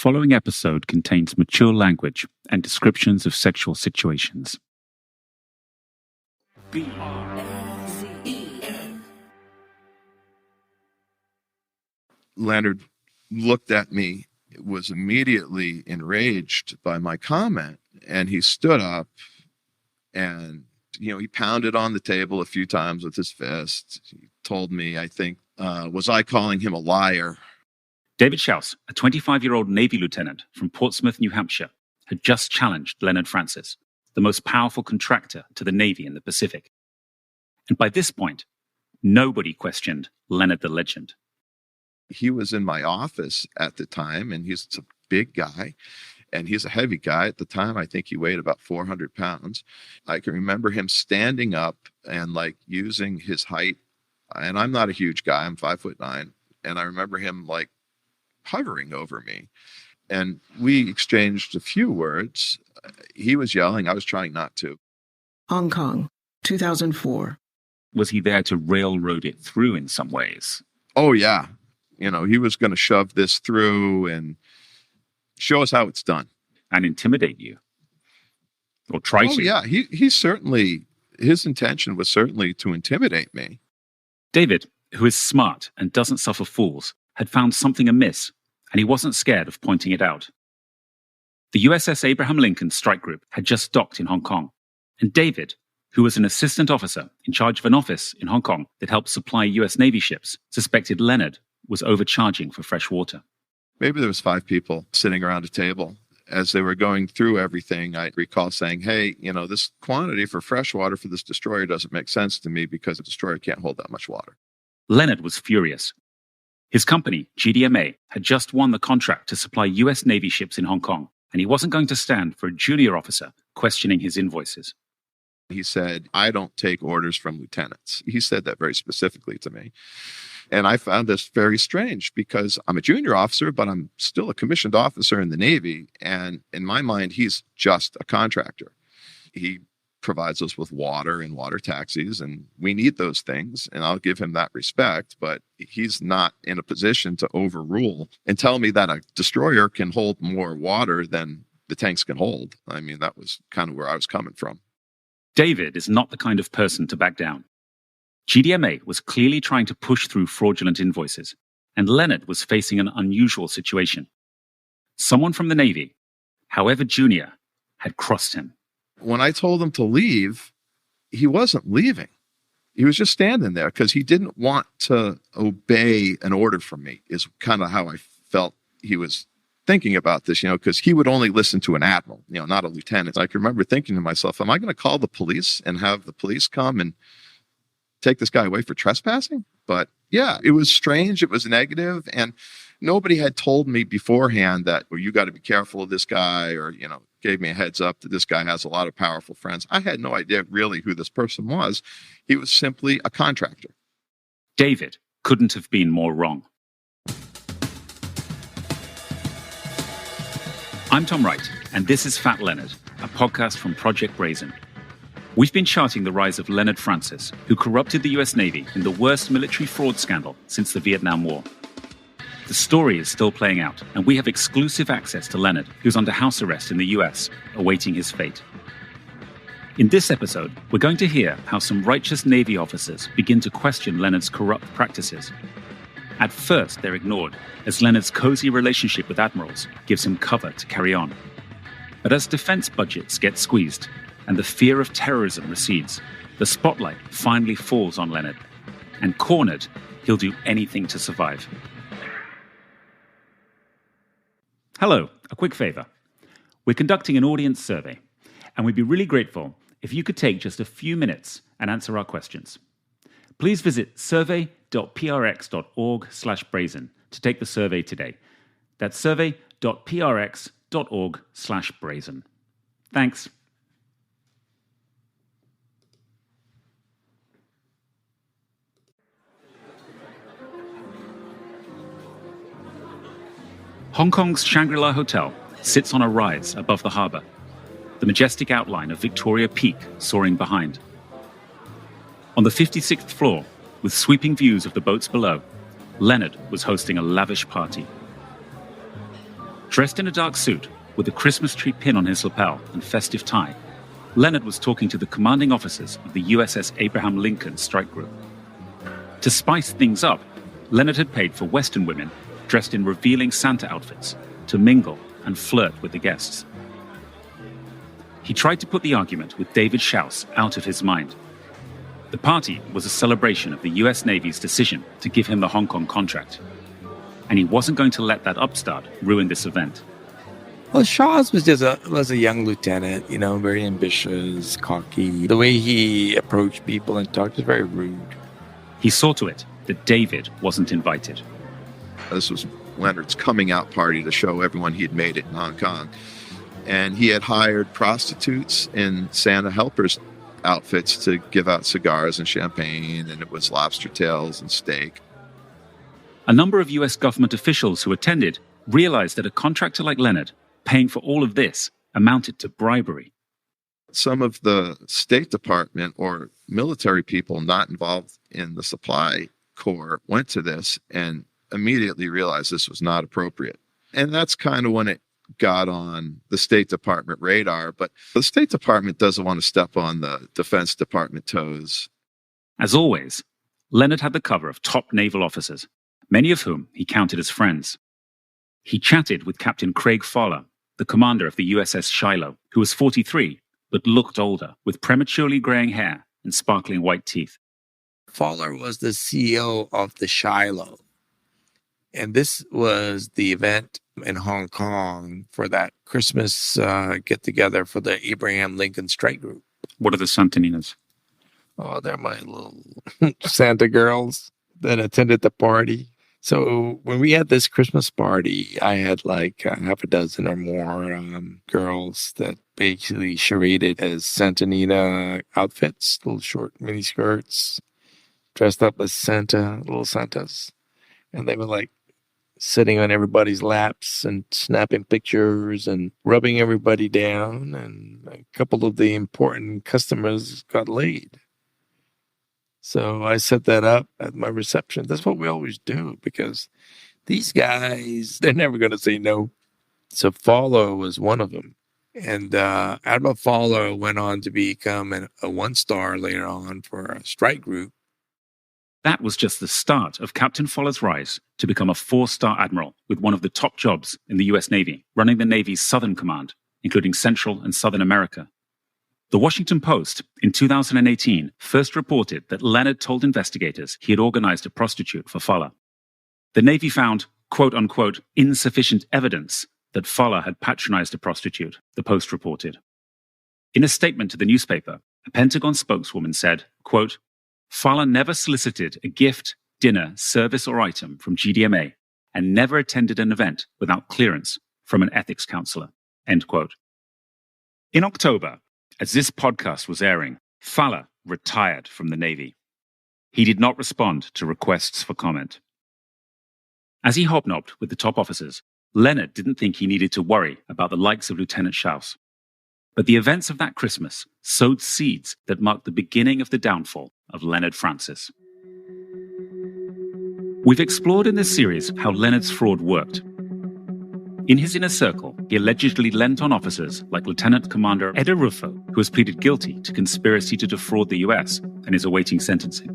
following episode contains mature language and descriptions of sexual situations. Leonard looked at me, was immediately enraged by my comment, and he stood up and, he pounded on the table a few times with his fist. He told me, I think, was I calling him a liar? David Schaus, a 25-year-old Navy lieutenant from Portsmouth, New Hampshire, had just challenged Leonard Francis, the most powerful contractor to the Navy in the Pacific. And by this point, nobody questioned Leonard the legend. He was in my office at the time, and he's a big guy, and he's a heavy guy. At the time, I think he weighed about 400 pounds. I can remember him standing up and using his height, and I'm not a huge guy, I'm 5'9", and I remember him hovering over me. And we exchanged a few words. He was yelling, I was trying not to. Hong Kong, 2004. Was he there to railroad it through in some ways? Oh, yeah. He was going to shove this through and show us how it's done. And intimidate you? Or try to? Oh, yeah. His intention was certainly to intimidate me. David, who is smart and doesn't suffer fools, had found something amiss, and he wasn't scared of pointing it out. The USS Abraham Lincoln strike group had just docked in Hong Kong, and David, who was an assistant officer in charge of an office in Hong Kong that helped supply US Navy ships, suspected Leonard was overcharging for fresh water. Maybe there was 5 people sitting around a table. As they were going through everything, I recall saying, hey, this quantity for fresh water for this destroyer doesn't make sense to me because a destroyer can't hold that much water. Leonard was furious. His company, GDMA, had just won the contract to supply US Navy ships in Hong Kong, and he wasn't going to stand for a junior officer questioning his invoices. He said, I don't take orders from lieutenants. He said that very specifically to me. And I found this very strange because I'm a junior officer, but I'm still a commissioned officer in the Navy. And in my mind, he's just a contractor. He provides us with water and water taxis, and we need those things. And I'll give him that respect, but he's not in a position to overrule and tell me that a destroyer can hold more water than the tanks can hold. I mean, that was kind of where I was coming from. David is not the kind of person to back down. GDMA was clearly trying to push through fraudulent invoices, and Leonard was facing an unusual situation. Someone from the Navy, however junior, had crossed him. When I told him to leave, he wasn't leaving. He was just standing there because he didn't want to obey an order from me, is kind of how I felt he was thinking about this, because he would only listen to an admiral, not a lieutenant. I can remember thinking to myself, am I going to call the police and have the police come and take this guy away for trespassing? But yeah, it was strange. It was negative. And nobody had told me beforehand that, well, you got to be careful of this guy, or, gave me a heads up that this guy has a lot of powerful friends. I had no idea really who this person was. He was simply a contractor. David couldn't have been more wrong. I'm Tom Wright, and this is Fat Leonard, a podcast from Project Brazen. We've been charting the rise of Leonard Francis, who corrupted the US Navy in the worst military fraud scandal since the Vietnam War. The story is still playing out, and we have exclusive access to Leonard, who's under house arrest in the US, awaiting his fate. In this episode, we're going to hear how some righteous Navy officers begin to question Leonard's corrupt practices. At first, they're ignored, as Leonard's cozy relationship with admirals gives him cover to carry on. But as defense budgets get squeezed and the fear of terrorism recedes, the spotlight finally falls on Leonard. And cornered, he'll do anything to survive. Hello, a quick favor. We're conducting an audience survey, and we'd be really grateful if you could take just a few minutes and answer our questions. Please visit survey.prx.org/brazen to take the survey today. That's survey.prx.org/brazen. Thanks. Hong Kong's Shangri-La Hotel sits on a rise above the harbour, the majestic outline of Victoria Peak soaring behind. On the 56th floor, with sweeping views of the boats below, Leonard was hosting a lavish party. Dressed in a dark suit, with a Christmas tree pin on his lapel and festive tie, Leonard was talking to the commanding officers of the USS Abraham Lincoln strike group. To spice things up, Leonard had paid for Western women dressed in revealing Santa outfits to mingle and flirt with the guests. He tried to put the argument with David Schaus out of his mind. The party was a celebration of the US Navy's decision to give him the Hong Kong contract, and he wasn't going to let that upstart ruin this event. Well, Schaus was a young lieutenant, very ambitious, cocky. The way he approached people and talked was very rude. He saw to it that David wasn't invited. This was Leonard's coming out party to show everyone he had made it in Hong Kong. And he had hired prostitutes in Santa helpers outfits to give out cigars and champagne, and it was lobster tails and steak. A number of US government officials who attended realized that a contractor like Leonard paying for all of this amounted to bribery. Some of the State Department or military people not involved in the supply corps went to this and immediately realized this was not appropriate. And that's kind of when it got on the State Department radar. But the State Department doesn't want to step on the Defense Department toes. As always, Leonard had the cover of top naval officers, many of whom he counted as friends. He chatted with Captain Craig Fowler, the commander of the USS Shiloh, who was 43, but looked older, with prematurely graying hair and sparkling white teeth. Fowler was the CEO of the Shiloh. And this was the event in Hong Kong for that Christmas get-together for the Abraham Lincoln strike group. What are the Santaninas? Oh, they're my little Santa girls that attended the party. So when we had this Christmas party, I had like half a dozen or more girls that basically charaded as Santanina outfits, little short mini skirts, dressed up as Santa, little Santas. And they were like sitting on everybody's laps and snapping pictures and rubbing everybody down. And a couple of the important customers got laid. So I set that up at my reception. That's what we always do because these guys, they're never going to say no. So Fowler was one of them. And Admiral Fowler went on to become a one-star later on for a strike group. That was just the start of Captain Fowler's rise to become a 4-star admiral with one of the top jobs in the US Navy, running the Navy's Southern Command, including Central and Southern America. The Washington Post, in 2018, first reported that Leonard told investigators he had organized a prostitute for Fowler. The Navy found, quote-unquote, insufficient evidence that Fowler had patronized a prostitute, the Post reported. In a statement to the newspaper, a Pentagon spokeswoman said, quote, Fowler never solicited a gift, dinner, service, or item from GDMA and never attended an event without clearance from an ethics counselor, end quote. In October, as this podcast was airing, Fowler retired from the Navy. He did not respond to requests for comment. As he hobnobbed with the top officers, Leonard didn't think he needed to worry about the likes of Lieutenant Schaus. But the events of that Christmas sowed seeds that marked the beginning of the downfall of Leonard Francis. We've explored in this series how Leonard's fraud worked. In his inner circle, he allegedly lent on officers like Lieutenant Commander Eder Ruffo, who has pleaded guilty to conspiracy to defraud the US and is awaiting sentencing.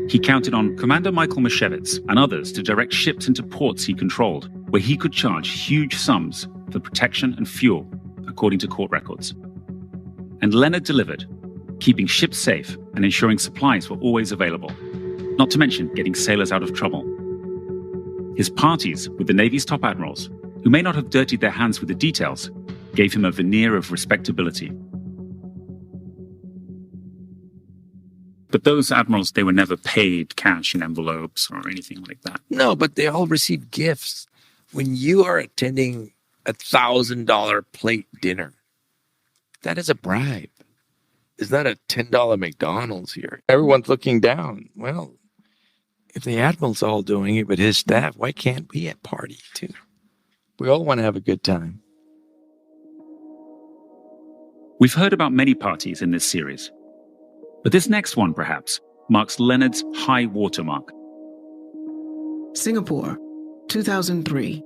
He counted on Commander Michael Mashevitz and others to direct ships into ports he controlled, where he could charge huge sums for protection and fuel, according to court records. And Leonard delivered, keeping ships safe and ensuring supplies were always available, not to mention getting sailors out of trouble. His parties with the Navy's top admirals, who may not have dirtied their hands with the details, gave him a veneer of respectability. But those admirals, they were never paid cash in envelopes or anything like that. No, but they all received gifts. When you are attending a $1,000 plate dinner, that is a bribe. It's not a $10 McDonald's here. Everyone's looking down. Well, if the admiral's all doing it with his staff, why can't we at party too? We all want to have a good time. We've heard about many parties in this series, but this next one, perhaps, marks Leonard's high watermark. Singapore, 2003.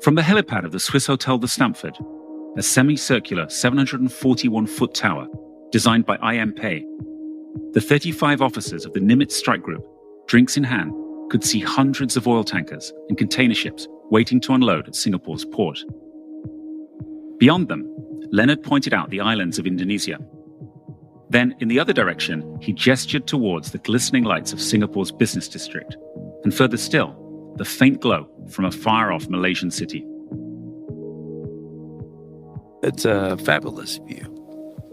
From the helipad of the Swiss Hotel de Stamford, a semicircular 741-foot tower designed by I.M. Pei, the 35 officers of the Nimitz strike group, drinks in hand, could see hundreds of oil tankers and container ships waiting to unload at Singapore's port. Beyond them, Leonard pointed out the islands of Indonesia. Then, in the other direction, he gestured towards the glistening lights of Singapore's business district, and further still, the faint glow from a far-off Malaysian city. It's a fabulous view.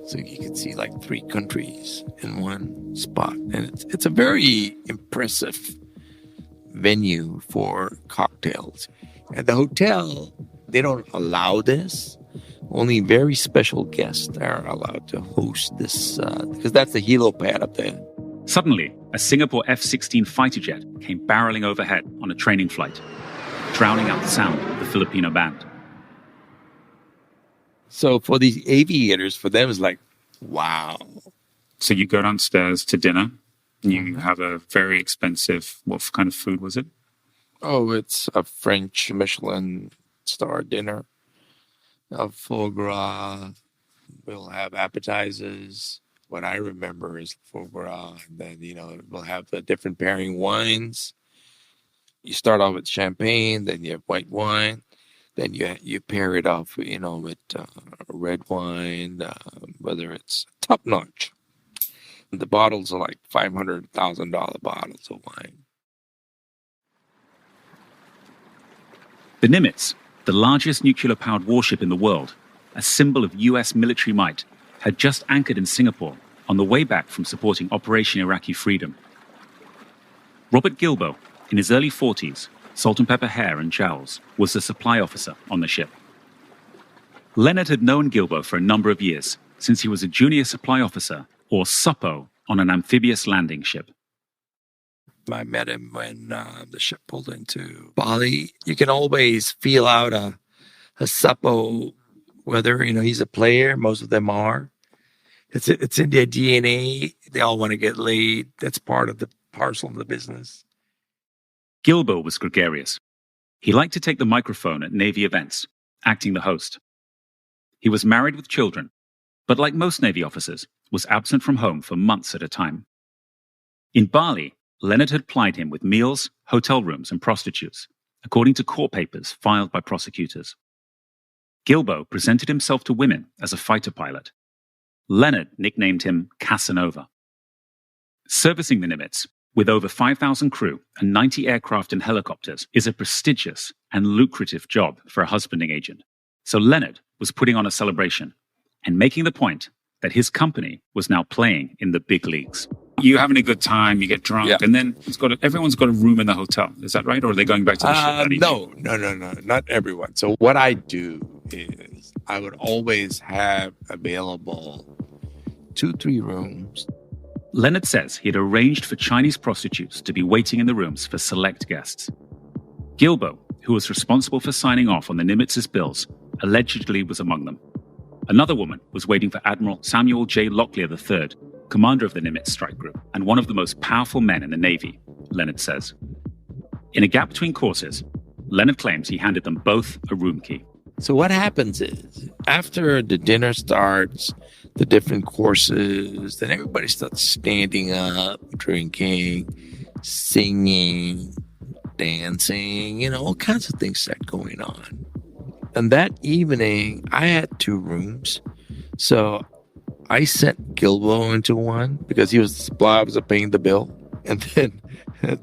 So you can see like 3 countries in one spot. And it's a very impressive venue for cocktails. At the hotel, they don't allow this. Only very special guests are allowed to host this, because that's the helipad up there. Suddenly, a Singapore F-16 fighter jet came barreling overhead on a training flight, drowning out the sound of the Filipino band. So for these aviators, for them, it's like, wow. So you go downstairs to dinner, and you have a very expensive, what kind of food was it? Oh, it's a French Michelin star dinner. Foie gras. We'll have appetizers. What I remember is foie gras. And then, we'll have the different pairing wines. You start off with champagne, then you have white wine. Then you pair it off, with red wine, whether it's top notch. The bottles are like $500,000 bottles of wine. The Nimitz, the largest nuclear-powered warship in the world, a symbol of US military might, had just anchored in Singapore on the way back from supporting Operation Iraqi Freedom. Robert Gilbo, in his early 40s, salt and pepper hair and jowls, was the supply officer on the ship. Leonard had known Gilbo for a number of years, since he was a junior supply officer, or suppo, on an amphibious landing ship. I met him when the ship pulled into Bali. You can always feel out a suppo, whether, he's a player. Most of them are. It's in their DNA. They all want to get laid. That's part of the parcel of the business. Gilbo was gregarious. He liked to take the microphone at Navy events, acting the host. He was married with children, but like most Navy officers, was absent from home for months at a time. In Bali, Leonard had plied him with meals, hotel rooms, and prostitutes, according to court papers filed by prosecutors. Gilbo presented himself to women as a fighter pilot. Leonard nicknamed him Casanova. Servicing the Nimitz, with over 5,000 crew and 90 aircraft and helicopters, is a prestigious and lucrative job for a husbanding agent. So Leonard was putting on a celebration and making the point that his company was now playing in the big leagues. You're having a good time, you get drunk, and then everyone's got a room in the hotel. Is that right? Or are they going back to the ship? No, not everyone. So what I do is I would always have available 2-3 rooms. Leonard says he had arranged for Chinese prostitutes to be waiting in the rooms for select guests. Gilbo, who was responsible for signing off on the Nimitz's bills, allegedly was among them. Another woman was waiting for Admiral Samuel J. Locklear III, commander of the Nimitz strike group, and one of the most powerful men in the Navy, Leonard says. In a gap between courses, Leonard claims he handed them both a room key. So what happens is, after the dinner starts, the different courses, then everybody starts standing up, drinking, singing, dancing, all kinds of things start going on. And that evening, I had 2 rooms. So I sent Gilbo into one because he was the supply officer paying the bill. And then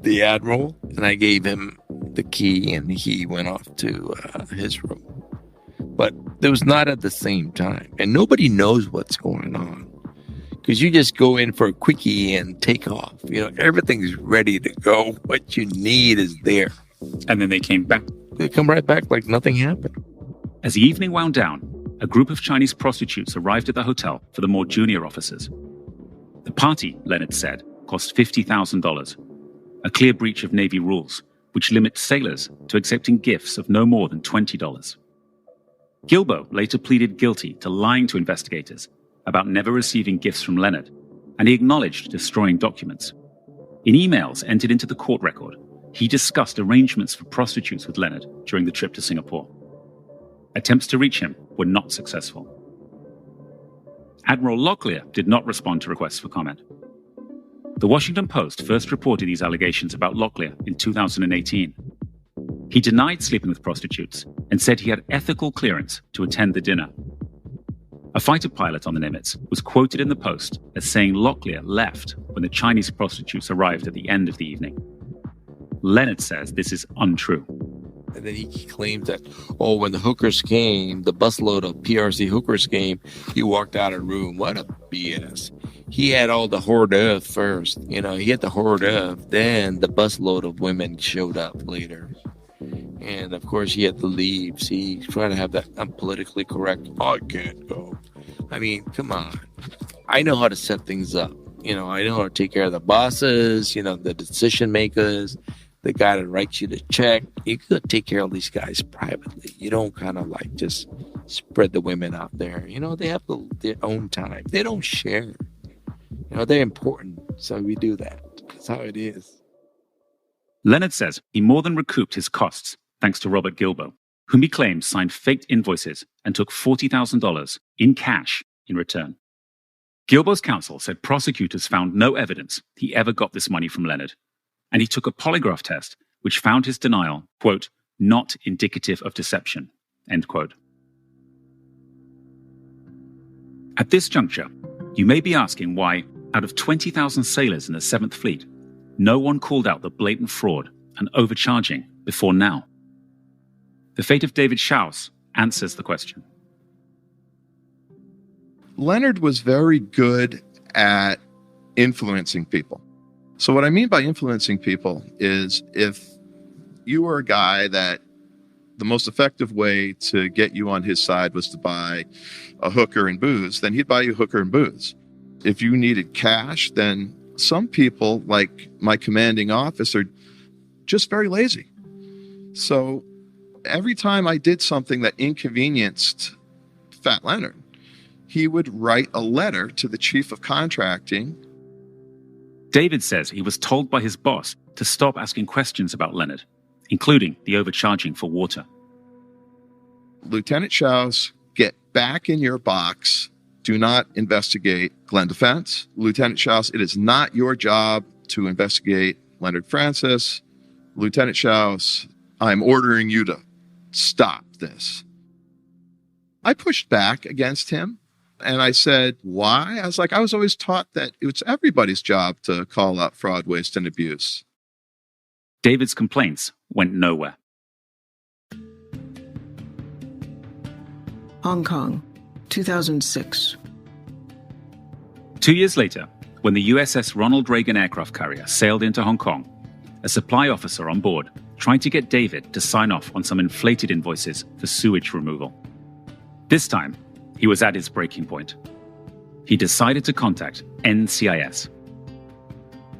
the admiral, and I gave him the key and he went off to his room. But it was not at the same time. And nobody knows what's going on. Because you just go in for a quickie and take off. Everything's ready to go. What you need is there. And then they came back. They come right back like nothing happened. As the evening wound down, a group of Chinese prostitutes arrived at the hotel for the more junior officers. The party, Leonard said, cost $50,000, a clear breach of Navy rules, which limit sailors to accepting gifts of no more than $20. Gilbo later pleaded guilty to lying to investigators about never receiving gifts from Leonard, and he acknowledged destroying documents. In emails entered into the court record, he discussed arrangements for prostitutes with Leonard during the trip to Singapore. Attempts to reach him were not successful. Admiral Locklear did not respond to requests for comment. The Washington Post first reported these allegations about Locklear in 2018. He denied sleeping with prostitutes and said he had ethical clearance to attend the dinner. A fighter pilot on the Nimitz was quoted in the Post as saying Locklear left when the Chinese prostitutes arrived at the end of the evening. Leonard says this is untrue. And then he claims that, when the hookers came, the busload of PRC hookers came, he walked out of the room. What a BS. He had all the hors d'oeuvre first. He had the hors d'oeuvre. Then the busload of women showed up later. And, of course, he had to leave. See, he's trying to have that I'm politically correct. I can't go. I mean, come on. I know how to set things up. I know how to take care of the bosses, the decision makers, the guy that writes you the check. You could take care of these guys privately. You don't kind of just spread the women out there. They have their own time. They don't share. They're important. So we do that. That's how it is. Leonard says he more than recouped his costs thanks to Robert Gilbo, whom he claims signed faked invoices and took $40,000 in cash in return. Gilbo's counsel said prosecutors found no evidence he ever got this money from Leonard, and he took a polygraph test which found his denial, quote, not indicative of deception, end quote. At this juncture, you may be asking why, out of 20,000 sailors in the 7th Fleet, no one called out the blatant fraud and overcharging before now. The fate of David Schaus answers the question. Leonard was very good at influencing people. So what I mean by influencing people is if you were a guy that the most effective way to get you on his side was to buy a hooker and booze, then he'd buy you hooker and booze. If you needed cash, then some people, like my commanding officer, just very lazy. So every time I did something that inconvenienced Fat Leonard, he would write a letter to the chief of contracting. David says he was told by his boss to stop asking questions about Leonard, including the overcharging for water. Lieutenant Schaus, get back in your box. Do not investigate Glenn Defense. Lieutenant Schaus, it is not your job to investigate Leonard Francis. Lieutenant Schaus, I'm ordering you to stop this. I pushed back against him. And I said, why? I was always taught that it's everybody's job to call out fraud, waste, and abuse. David's complaints went nowhere. Hong Kong, 2006. 2 years later, when the USS Ronald Reagan aircraft carrier sailed into Hong Kong, a supply officer on board tried to get David to sign off on some inflated invoices for sewage removal. This time, he was at his breaking point. He decided to contact NCIS.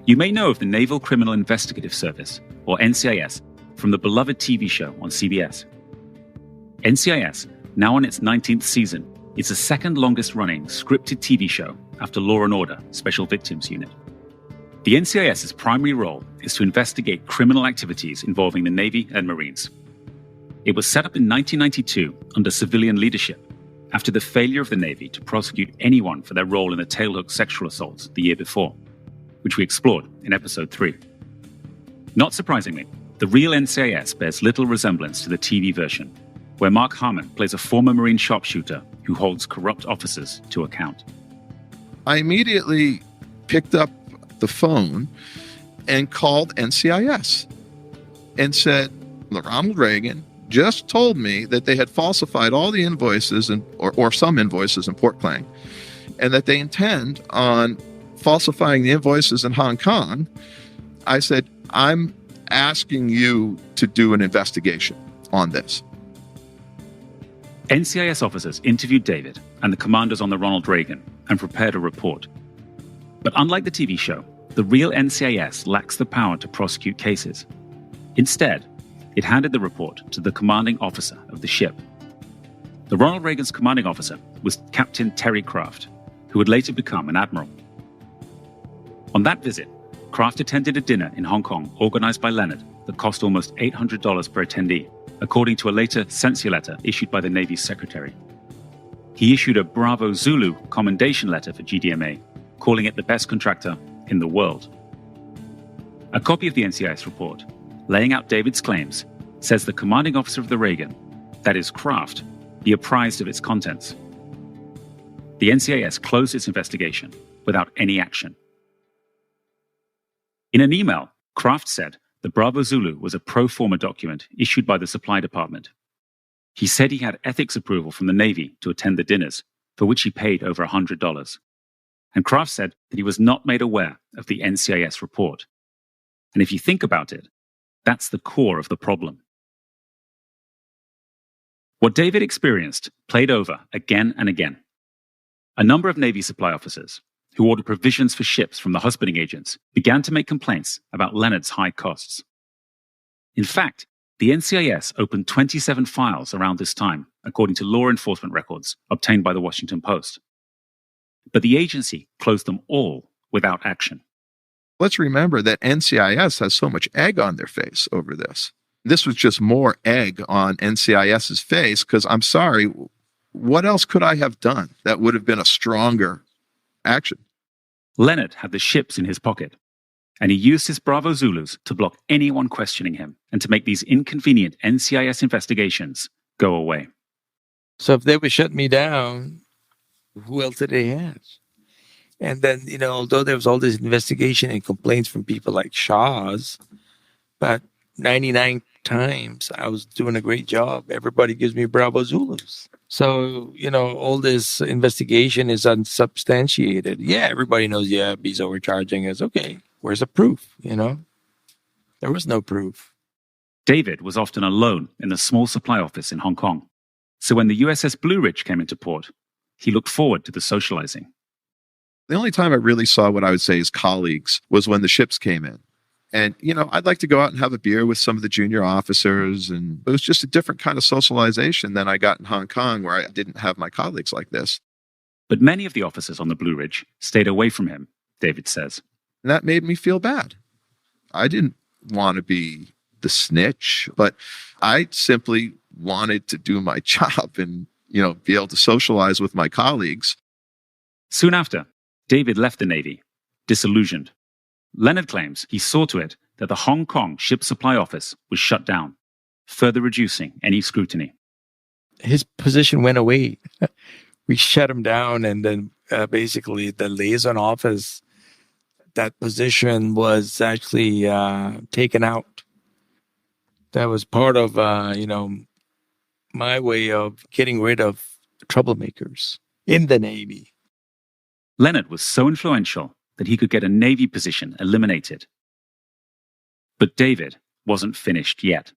You may know of the Naval Criminal Investigative Service, or NCIS, from the beloved TV show on CBS. NCIS, now on its 19th season, is the second longest running scripted TV show after Law & Order Special Victims Unit. The NCIS's primary role is to investigate criminal activities involving the Navy and Marines. It was set up in 1992 under civilian leadership after the failure of the Navy to prosecute anyone for their role in the tailhook sexual assaults the year before, which we explored in Episode 3. Not surprisingly, the real NCIS bears little resemblance to the TV version, where Mark Harmon plays a former Marine sharpshooter who holds corrupt officers to account. I immediately picked up the phone and called NCIS and said, Ronald Reagan just told me that they had falsified all the invoices or some invoices in Port Klang, and that they intend on falsifying the invoices in Hong Kong. I said, I'm asking you to do an investigation on this. NCIS officers interviewed David and the commanders on the Ronald Reagan and prepared a report. But unlike the TV show, the real NCIS lacks the power to prosecute cases. Instead, it handed the report to the commanding officer of the ship. The Ronald Reagan's commanding officer was Captain Terry Kraft, who would later become an admiral. On that visit, Kraft attended a dinner in Hong Kong organized by Leonard that cost almost $800 per attendee, according to a later censure letter issued by the Navy's secretary. He issued a Bravo Zulu commendation letter for GDMA, calling it the best contractor in the world. A copy of the NCIS report, laying out David's claims, says the commanding officer of the Reagan, that is Kraft, be apprised of its contents. The NCIS closed its investigation without any action. In an email, Kraft said the Bravo Zulu was a pro forma document issued by the supply department. He said he had ethics approval from the Navy to attend the dinners, for which he paid over $100. And Kraft said that he was not made aware of the NCIS report. And if you think about it, that's the core of the problem. What David experienced played over again and again. A number of Navy supply officers who ordered provisions for ships from the husbanding agents began to make complaints about Leonard's high costs. In fact, the NCIS opened 27 files around this time, according to law enforcement records obtained by the Washington Post. But the agency closed them all without action. Let's remember that NCIS has so much egg on their face over this. This was just more egg on NCIS's face because, I'm sorry, what else could I have done that would have been a stronger action? Leonard had the ships in his pocket, and he used his Bravo Zulus to block anyone questioning him and to make these inconvenient NCIS investigations go away. So if they would shut me down, who else did they have? And then, although there was all this investigation and complaints from people like Schaus, but 99 times I was doing a great job. Everybody gives me Bravo Zulus. So, all this investigation is unsubstantiated. Yeah, everybody knows, he's overcharging us. Okay, where's the proof, There was no proof. David was often alone in the small supply office in Hong Kong. So when the USS Blue Ridge came into port, he looked forward to the socializing. The only time I really saw what I would say is colleagues was when the ships came in. And, I'd like to go out and have a beer with some of the junior officers. And it was just a different kind of socialization than I got in Hong Kong, where I didn't have my colleagues like this. But many of the officers on the Blue Ridge stayed away from him, David says. And that made me feel bad. I didn't want to be the snitch, but I simply wanted to do my job and, be able to socialize with my colleagues. Soon after, David left the Navy, disillusioned. Leonard claims he saw to it that the Hong Kong Ship Supply Office was shut down, further reducing any scrutiny. His position went away. We shut him down, and then basically the liaison office, that position was actually taken out. That was part of, my way of getting rid of troublemakers in the Navy. Leonard was so influential that he could get a Navy position eliminated. But David wasn't finished yet.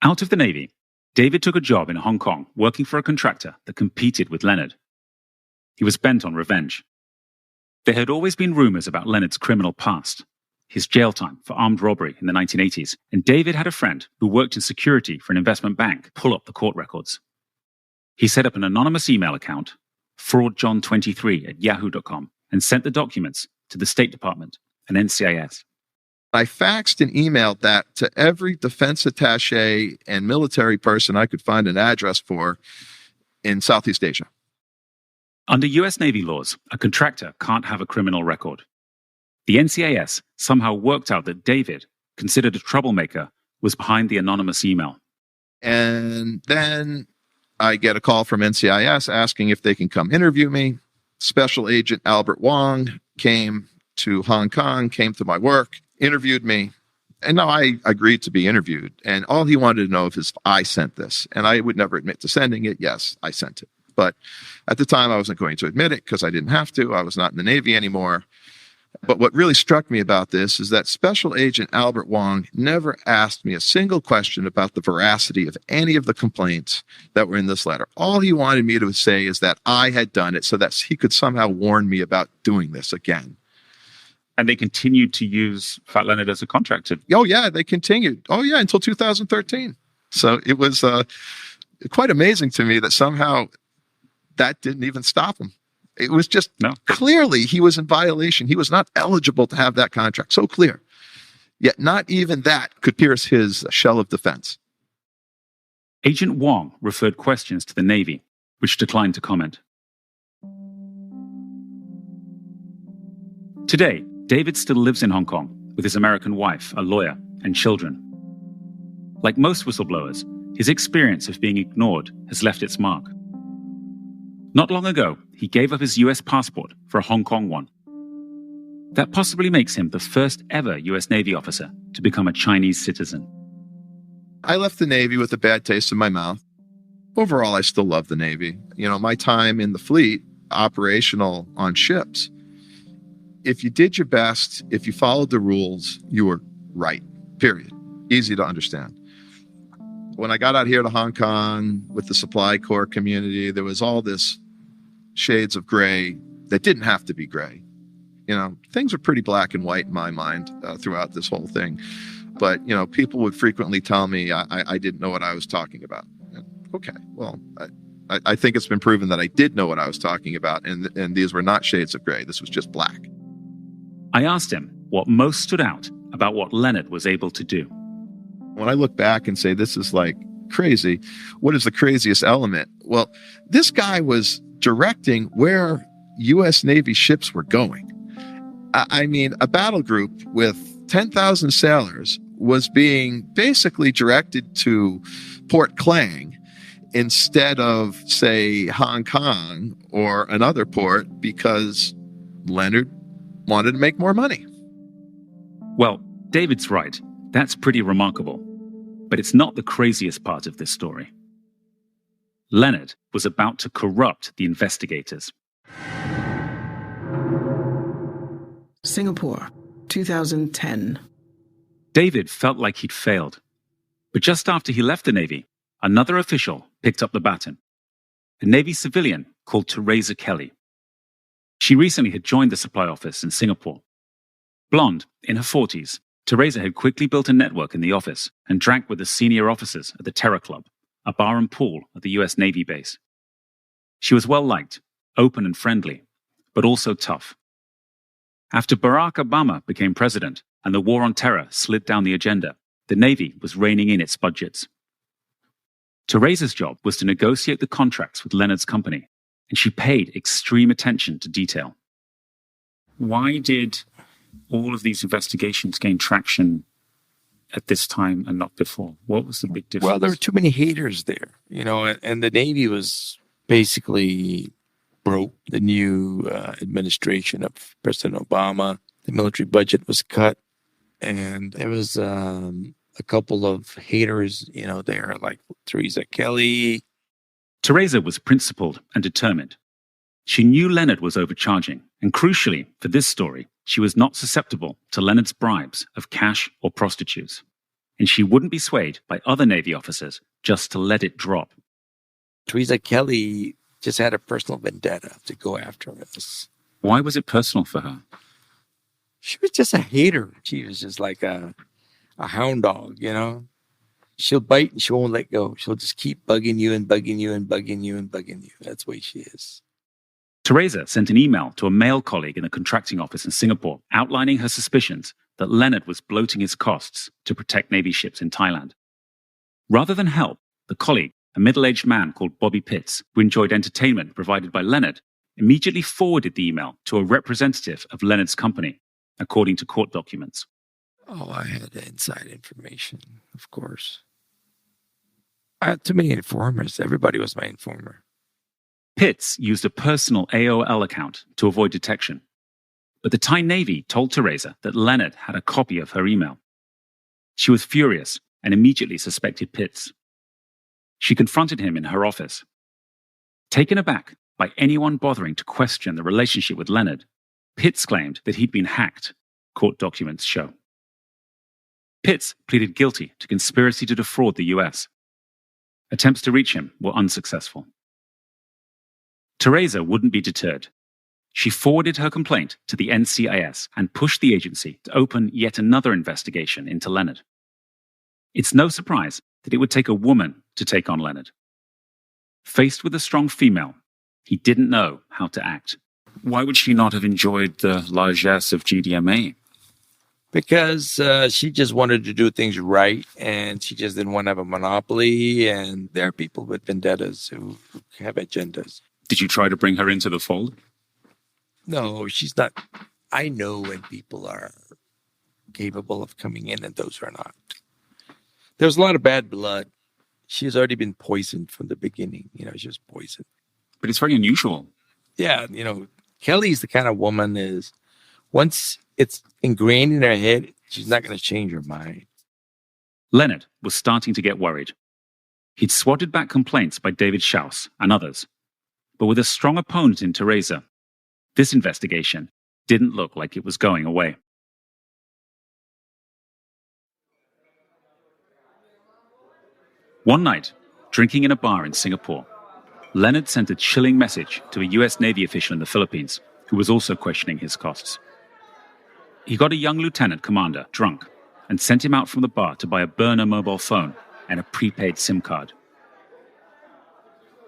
Out of the Navy, David took a job in Hong Kong working for a contractor that competed with Leonard. He was bent on revenge. There had always been rumors about Leonard's criminal past, his jail time for armed robbery in the 1980s, and David had a friend who worked in security for an investment bank pull up the court records. He set up an anonymous email account, fraudjohn23@yahoo.com, and sent the documents to the State Department and NCIS. I faxed and emailed that to every defense attaché and military person I could find an address for in Southeast Asia. Under US Navy laws, a contractor can't have a criminal record. The NCIS somehow worked out that David, considered a troublemaker, was behind the anonymous email. And then I get a call from NCIS asking if they can come interview me. Special Agent Albert Wong came to Hong Kong, came to my work, interviewed me. And now I agreed to be interviewed. And all he wanted to know is if I sent this. And I would never admit to sending it. Yes, I sent it. But at the time, I wasn't going to admit it because I didn't have to. I was not in the Navy anymore. But what really struck me about this is that Special Agent Albert Wong never asked me a single question about the veracity of any of the complaints that were in this letter. All he wanted me to say is that I had done it so that he could somehow warn me about doing this again. And they continued to use Fat Leonard as a contractor. Oh, yeah, they continued. Oh, yeah, until 2013. So it was quite amazing to me that somehow that didn't even stop him. It was just clearly he was in violation. He was not eligible to have that contract. So clear. Yet not even that could pierce his shell of defense. Agent Wong referred questions to the Navy, which declined to comment. Today, David still lives in Hong Kong with his American wife, a lawyer, and children. Like most whistleblowers, his experience of being ignored has left its mark. Not long ago, he gave up his US passport for a Hong Kong one. That possibly makes him the first ever US Navy officer to become a Chinese citizen. I left the Navy with a bad taste in my mouth. Overall, I still love the Navy. My time in the fleet, operational on ships, if you did your best, if you followed the rules, you were right, period. Easy to understand. When I got out here to Hong Kong with the supply corps community, there was all this shades of gray that didn't have to be gray. Things were pretty black and white in my mind throughout this whole thing. But, people would frequently tell me I didn't know what I was talking about. Okay, well, I think it's been proven that I did know what I was talking about, and these were not shades of gray. This was just black. I asked him what most stood out about what Leonard was able to do. When I look back and say this is like crazy, what is the craziest element? Well, this guy was directing where U.S. Navy ships were going. I mean, a battle group with 10,000 sailors was being basically directed to Port Klang instead of, say, Hong Kong or another port because Leonard wanted to make more money. Well, David's right. That's pretty remarkable. But it's not the craziest part of this story. Leonard was about to corrupt the investigators. Singapore, 2010. David felt like he'd failed. But just after he left the Navy, another official picked up the baton. A Navy civilian called Teresa Kelly. She recently had joined the supply office in Singapore. Blonde, in her 40s, Teresa had quickly built a network in the office and drank with the senior officers at the Terror Club, a bar and pool at the US Navy base. She was well-liked, open and friendly, but also tough. After Barack Obama became president and the war on terror slid down the agenda, the Navy was reining in its budgets. Teresa's job was to negotiate the contracts with Leonard's company, and she paid extreme attention to detail. Why did all of these investigations gain traction at this time and not before? What was the big difference? Well, there were too many haters there, and the Navy was basically broke. The new administration of President Obama, the military budget was cut, and there was a couple of haters, there, like Teresa Kelly. Teresa was principled and determined. She knew Leonard was overcharging, and crucially, for this story, she was not susceptible to Leonard's bribes of cash or prostitutes. And she wouldn't be swayed by other Navy officers just to let it drop. Teresa Kelly just had a personal vendetta to go after us. Why was it personal for her? She was just a hater. She was just like a hound dog, She'll bite and she won't let go. She'll just keep bugging you and bugging you and bugging you and bugging you. That's the way she is. Teresa sent an email to a male colleague in the contracting office in Singapore outlining her suspicions that Leonard was bloating his costs to protect Navy ships in Thailand. Rather than help, the colleague, a middle-aged man called Bobby Pitts, who enjoyed entertainment provided by Leonard, immediately forwarded the email to a representative of Leonard's company, according to court documents. Oh, I had inside information, of course. I had too many informers. Everybody was my informer. Pitts used a personal AOL account to avoid detection. But the Thai Navy told Teresa that Leonard had a copy of her email. She was furious and immediately suspected Pitts. She confronted him in her office. Taken aback by anyone bothering to question the relationship with Leonard, Pitts claimed that he'd been hacked, court documents show. Pitts pleaded guilty to conspiracy to defraud the US. Attempts to reach him were unsuccessful. Teresa wouldn't be deterred. She forwarded her complaint to the NCIS and pushed the agency to open yet another investigation into Leonard. It's no surprise that it would take a woman to take on Leonard. Faced with a strong female, he didn't know how to act. Why would she not have enjoyed the largesse of GDMA? Because she just wanted to do things right, and she just didn't want to have a monopoly. And there are people with vendettas who have agendas. Did you try to bring her into the fold? No, she's not. I know when people are capable of coming in and those who are not. There's a lot of bad blood. She's already been poisoned from the beginning. She was poisoned. But it's very unusual. Yeah, Kelly's the kind of woman is, once it's ingrained in her head, she's not going to change her mind. Leonard was starting to get worried. He'd swatted back complaints by David Schaus and others. But with a strong opponent in Teresa, this investigation didn't look like it was going away. One night, drinking in a bar in Singapore, Leonard sent a chilling message to a US Navy official in the Philippines who was also questioning his costs. He got a young lieutenant commander drunk and sent him out from the bar to buy a burner mobile phone and a prepaid SIM card.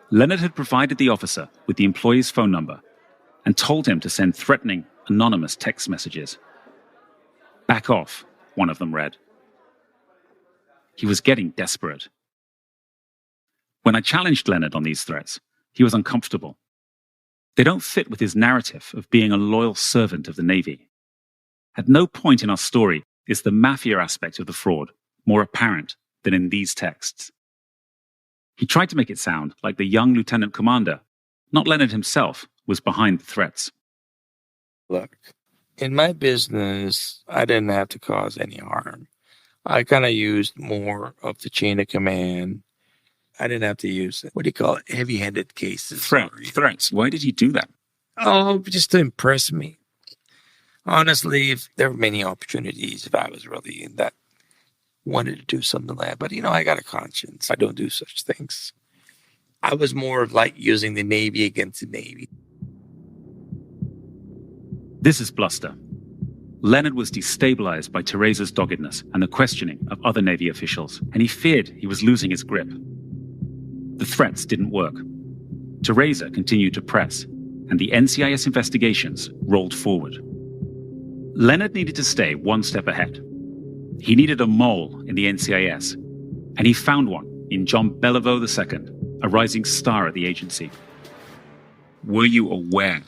Leonard had provided the officer with the employee's phone number and told him to send threatening, anonymous text messages. "Back off," one of them read. He was getting desperate. When I challenged Leonard on these threats, he was uncomfortable. They don't fit with his narrative of being a loyal servant of the Navy. At no point in our story is the mafia aspect of the fraud more apparent than in these texts. He tried to make it sound like the young lieutenant commander, not Leonard himself, was behind the threats. Look, in my business, I didn't have to cause any harm. I kind of used more of the chain of command. I didn't have to use, heavy-handed cases. Threats. Why did he do that? Oh, just to impress me. Honestly, if there were many opportunities, if I was really in that, wanted to do something like that. But, I got a conscience. I don't do such things. I was more of like using the Navy against the Navy. This is bluster. Leonard was destabilized by Teresa's doggedness and the questioning of other Navy officials, and he feared he was losing his grip. The threats didn't work. Teresa continued to press, and the NCIS investigations rolled forward. Leonard needed to stay one step ahead. He needed a mole in the NCIS, and he found one in John Beliveau II, a rising star at the agency. Were you aware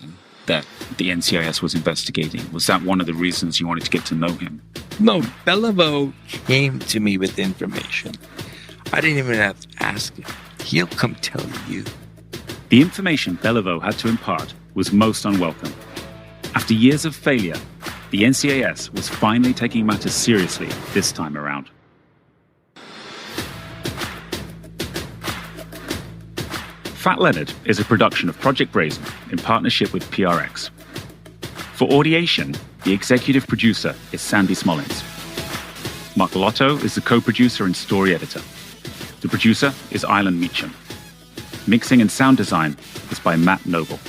that the NCIS was investigating? Was that one of the reasons you wanted to get to know him? No, Beliveau came to me with information. I didn't even have to ask him. He'll come tell you. The information Beliveau had to impart was most unwelcome. After years of failure, the NCIS was finally taking matters seriously this time around. Fat Leonard is a production of Project Brazen in partnership with PRX. For Audiation, the executive producer is Sandy Smollins. Mark Lotto is the co-producer and story editor. The producer is Ilan Meacham. Mixing and sound design is by Matt Noble.